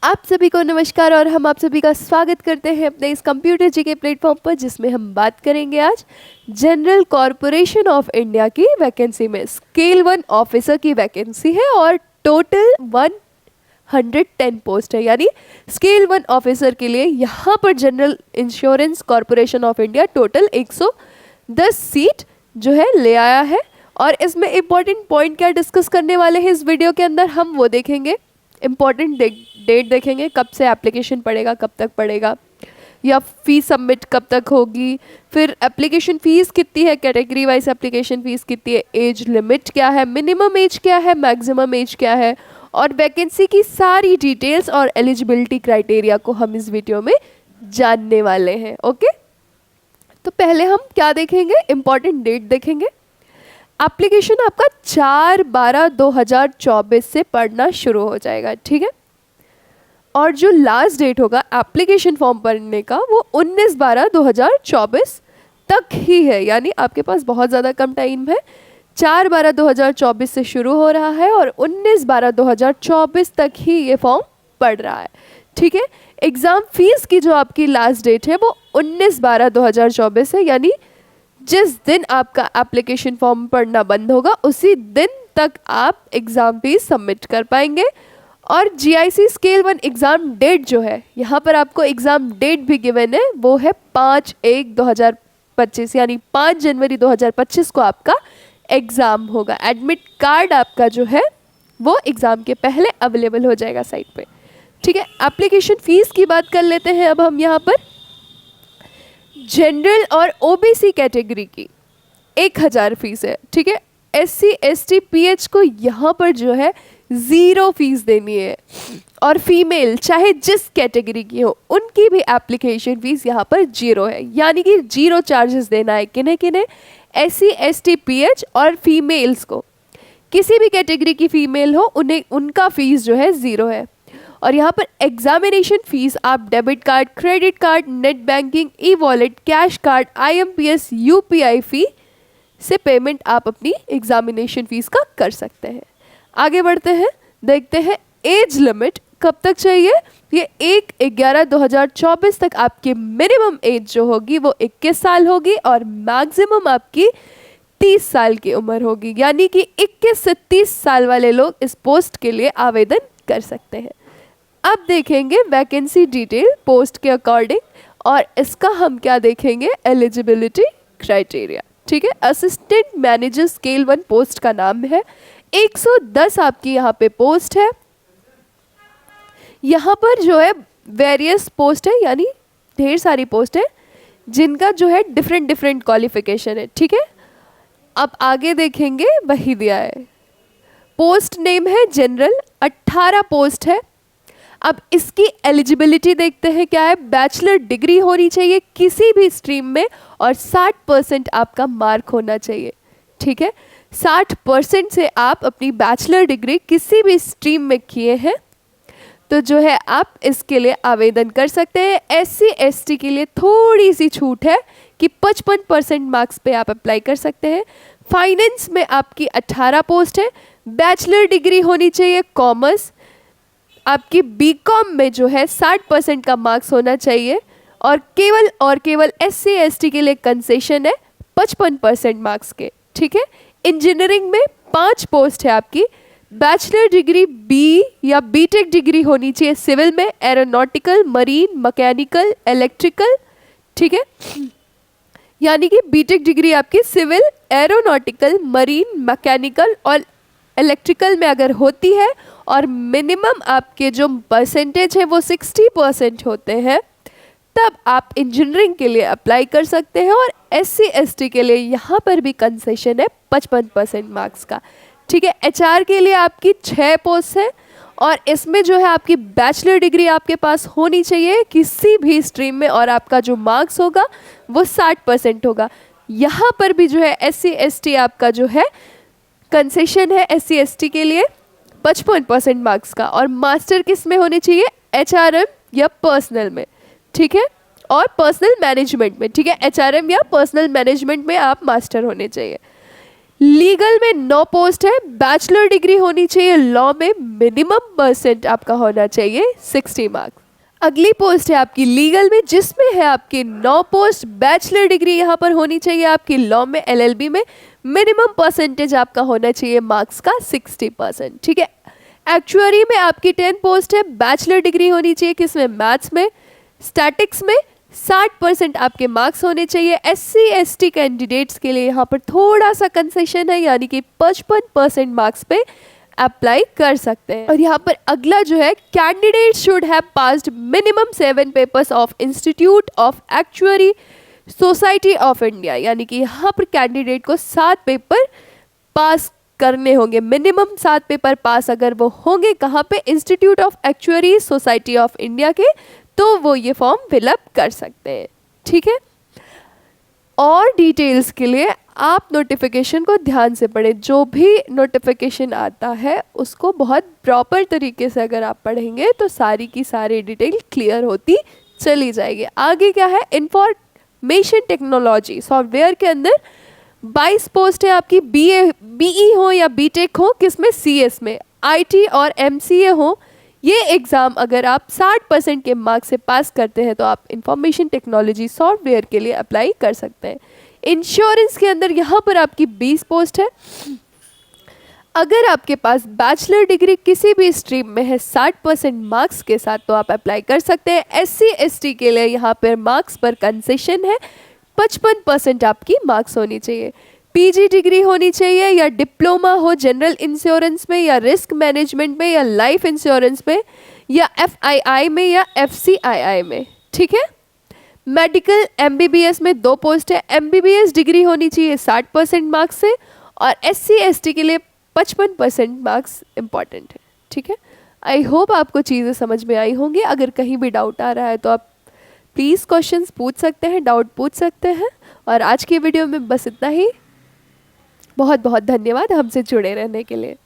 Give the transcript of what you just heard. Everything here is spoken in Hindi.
आप सभी को नमस्कार और हम आप सभी का स्वागत करते हैं अपने इस कंप्यूटर जी के प्लेटफॉर्म पर, जिसमें हम बात करेंगे आज जनरल कॉरपोरेशन ऑफ इंडिया की वैकेंसी में स्केल 1 ऑफिसर की वैकेंसी है और टोटल 110 पोस्ट है। यानी स्केल 1 ऑफिसर के लिए यहाँ पर general insurance corporation of India total 110 seat जो है ले आया है। और इसमें इम्पॉर्टेंट पॉइंट क्या डिस्कस करने वाले हैं इस वीडियो के अंदर, हम वो देखेंगे। इम्पॉर्टेंट डेट देखेंगे, कब से एप्लीकेशन पड़ेगा, कब तक पड़ेगा, या फीस सबमिट कब तक होगी, फिर एप्लीकेशन फ़ीस कितनी है, कैटेगरी वाइज एप्लीकेशन फ़ीस कितनी है, एज लिमिट क्या है, मिनिमम एज क्या है, मैक्सिमम एज क्या है, और वैकेंसी की सारी डिटेल्स और एलिजिबिलिटी क्राइटेरिया को हम इस वीडियो में जानने वाले हैं। ओके, तो पहले हम क्या देखेंगे, इम्पॉर्टेंट डेट देखेंगे। एप्लीकेशन आपका 4/12/2024 से पढ़ना शुरू हो जाएगा, ठीक है। और जो लास्ट डेट होगा एप्लीकेशन फॉर्म भरने का वो 19/12/2024 तक ही है। यानी आपके पास बहुत ज़्यादा कम टाइम है। 4/12/2024 से शुरू हो रहा है और 19/12/2024 तक ही ये फॉर्म पड़ रहा है, ठीक है। एग्ज़ाम फीस की जो आपकी लास्ट डेट है वो 19/12/2024 है। यानी जिस दिन आपका एप्लीकेशन फॉर्म पढ़ना बंद होगा उसी दिन तक आप एग्ज़ाम फीस सबमिट कर पाएंगे। और जीआईसी स्केल 1 एग्ज़ाम डेट जो है, यहाँ पर आपको एग्ज़ाम डेट भी गिवन है, वो है 5/1/2025। यानी 5 जनवरी 2025 को आपका एग्ज़ाम होगा। एडमिट कार्ड आपका जो है वो एग्ज़ाम के पहले अवेलेबल हो जाएगा साइट पे, ठीक है। एप्लीकेशन फ़ीस की बात कर लेते हैं अब हम यहाँ पर। जनरल और ओबीसी कैटेगरी की 1000 फीस है, ठीक है। एससी एसटी पीएच को यहाँ पर जो है 0 फीस देनी है। और फीमेल चाहे जिस कैटेगरी की हो उनकी भी एप्लीकेशन फीस यहाँ पर 0 है। यानी कि 0 चार्जेस देना है किन्हें किन्हें, एससी एसटी पीएच और फीमेल्स को। किसी भी कैटेगरी की फीमेल हो उन्हें उनका फीस जो है 0 है। और यहाँ पर एग्जामिनेशन फीस आप debit card, credit card, net banking, e wallet, cash card, IMPS, UPI fee से पेमेंट आप अपनी एग्जामिनेशन फीस का कर सकते हैं। आगे बढ़ते हैं, देखते हैं एज लिमिट कब तक चाहिए। ये 1/11/2024 तक आपकी मिनिमम एज जो होगी वो 21 साल होगी और मैक्सिमम आपकी 30 साल की उम्र होगी। यानी कि 21 से 30 साल वाले लोग इस पोस्ट के लिए आवेदन कर सकते हैं। अब देखेंगे वैकेंसी डिटेल पोस्ट के अकॉर्डिंग, और इसका हम क्या देखेंगे, एलिजिबिलिटी क्राइटेरिया, ठीक है। असिस्टेंट मैनेजर स्केल 1 पोस्ट का नाम है। 110 आपकी यहाँ पे पोस्ट है। यहाँ पर जो है वेरियस पोस्ट है, यानी ढेर सारी पोस्ट है जिनका जो है डिफरेंट क्वालिफिकेशन है, ठीक है। अब आगे देखेंगे, वही दिया है। पोस्ट नेम है जनरल, 18 पोस्ट है। अब इसकी एलिजिबिलिटी देखते हैं क्या है। बैचलर डिग्री होनी चाहिए किसी भी स्ट्रीम में और 60% आपका मार्क होना चाहिए, ठीक है। 60% से आप अपनी बैचलर डिग्री किसी भी स्ट्रीम में किए हैं तो जो है आप इसके लिए आवेदन कर सकते हैं। एससी एसटी के लिए थोड़ी सी छूट है कि 55% मार्क्स पे आप अप्लाई कर सकते हैं। फाइनेंस में आपकी 18 पोस्ट है। बैचलर डिग्री होनी चाहिए कॉमर्स। आपकी बीकॉम में जो है 60% का मार्क्स होना चाहिए और केवल एससी एसटी के लिए कंसेशन है 55% मार्क्स के, ठीक है। इंजीनियरिंग में 5 पोस्ट है आपकी। बैचलर डिग्री बी या बीटेक डिग्री होनी चाहिए सिविल में, एरोनॉटिकल, मरीन, मैकेनिकल, इलेक्ट्रिकल, ठीक है। यानी कि बीटेक डिग्री आपकी सिविल, एरोनॉटिकल, मरीन, मैकेनिकल और इलेक्ट्रिकल में अगर होती है और मिनिमम आपके जो परसेंटेज है वो 60% होते हैं, तब आप इंजीनियरिंग के लिए अप्लाई कर सकते हैं। और एससी एसटी के लिए यहाँ पर भी कंसेशन है 55% मार्क्स का, ठीक है। एचआर के लिए आपकी 6 पोस्ट है और इसमें जो है आपकी बैचलर डिग्री आपके पास होनी चाहिए किसी भी स्ट्रीम में और आपका जो मार्क्स होगा वो 60% होगा। यहाँ पर भी जो है एससी एसटी आपका जो है कंसेशन है एससी एसटी के लिए 55% मार्क्स का। और मास्टर किस में होने चाहिए, एचआरएम या पर्सनल में, ठीक है, और पर्सनल मैनेजमेंट में, ठीक है। एचआरएम या पर्सनल मैनेजमेंट में आप मास्टर होने चाहिए। लीगल में 9 पोस्ट है, बैचलर डिग्री होनी चाहिए, लॉ में मिनिमम परसेंट आपका होना चाहिए 60 मार्क्स। अगली पोस्ट है आपकी लीगल में, जिसमें है आपकी 9 पोस्ट, बैचलर डिग्री यहाँ पर होनी चाहिए आपकी, लॉ में LLB में मिनिमम परसेंटेज आपका होना चाहिए मार्क्स का 60%, ठीक है। एक्चुअरी में आपकी 10 पोस्ट है, बैचलर डिग्री होनी चाहिए, किसमें, मैथ्स में, स्टैटिक्स में 60% आपके मार्क्स होने चाहिए। SC ST कैंडिडेट्स के लिए यहाँ पर थोड़ा सा कंसेशन है, यानी कि 55% मार्क्स पे अप्लाई कर सकते हैं। और यहाँ पर अगला जो है, candidate should have passed minimum 7 papers of institute of actuary society of India, यानी कि यहाँ पर कैंडिडेट को 7 पेपर पास करने होंगे, मिनिमम 7 पेपर पास अगर वो होंगे कहाँ पे, institute of actuary society of India के, तो वो ये फॉर्म फिलअप कर सकते हैं, ठीक है। और डिटेल्स के लिए आप नोटिफिकेशन को ध्यान से पढ़ें, जो भी नोटिफिकेशन आता है उसको बहुत प्रॉपर तरीके से अगर आप पढ़ेंगे तो सारी की सारी डिटेल क्लियर होती चली जाएगी। आगे क्या है, इंफॉर्मेशन टेक्नोलॉजी सॉफ्टवेयर के अंदर 22 पोस्ट है आपकी, BE हो या BTech हो, किसमें, CS में, IT और MCA हो। ये एग्ज़ाम अगर आप 60% के मार्क्स से पास करते हैं तो आप इंफॉर्मेशन टेक्नोलॉजी सॉफ्टवेयर के लिए अप्लाई कर सकते हैं। इंश्योरेंस के अंदर यहाँ पर आपकी 20 पोस्ट है। अगर आपके पास बैचलर डिग्री किसी भी स्ट्रीम में है 60% मार्क्स के साथ तो आप अप्लाई कर सकते हैं। SC ST के लिए यहाँ पर मार्क्स पर कंसेशन है, 55% आपकी मार्क्स होनी चाहिए। PG डिग्री होनी चाहिए या डिप्लोमा हो जनरल इंश्योरेंस में या रिस्क मैनेजमेंट में या लाइफ इंश्योरेंस में या FII में या FCII में, ठीक है। मेडिकल MBBS में 2 पोस्ट है, MBBS डिग्री होनी चाहिए 60% मार्क्स से, और SC ST के लिए 55% मार्क्स इंपॉर्टेंट है, ठीक है। आई होप आपको चीज़ें समझ में आई होंगी। अगर कहीं भी डाउट आ रहा है तो आप प्लीज़ क्वेश्चंस पूछ सकते हैं, डाउट पूछ सकते हैं। और आज की वीडियो में बस इतना ही। बहुत बहुत धन्यवाद हमसे जुड़े रहने के लिए।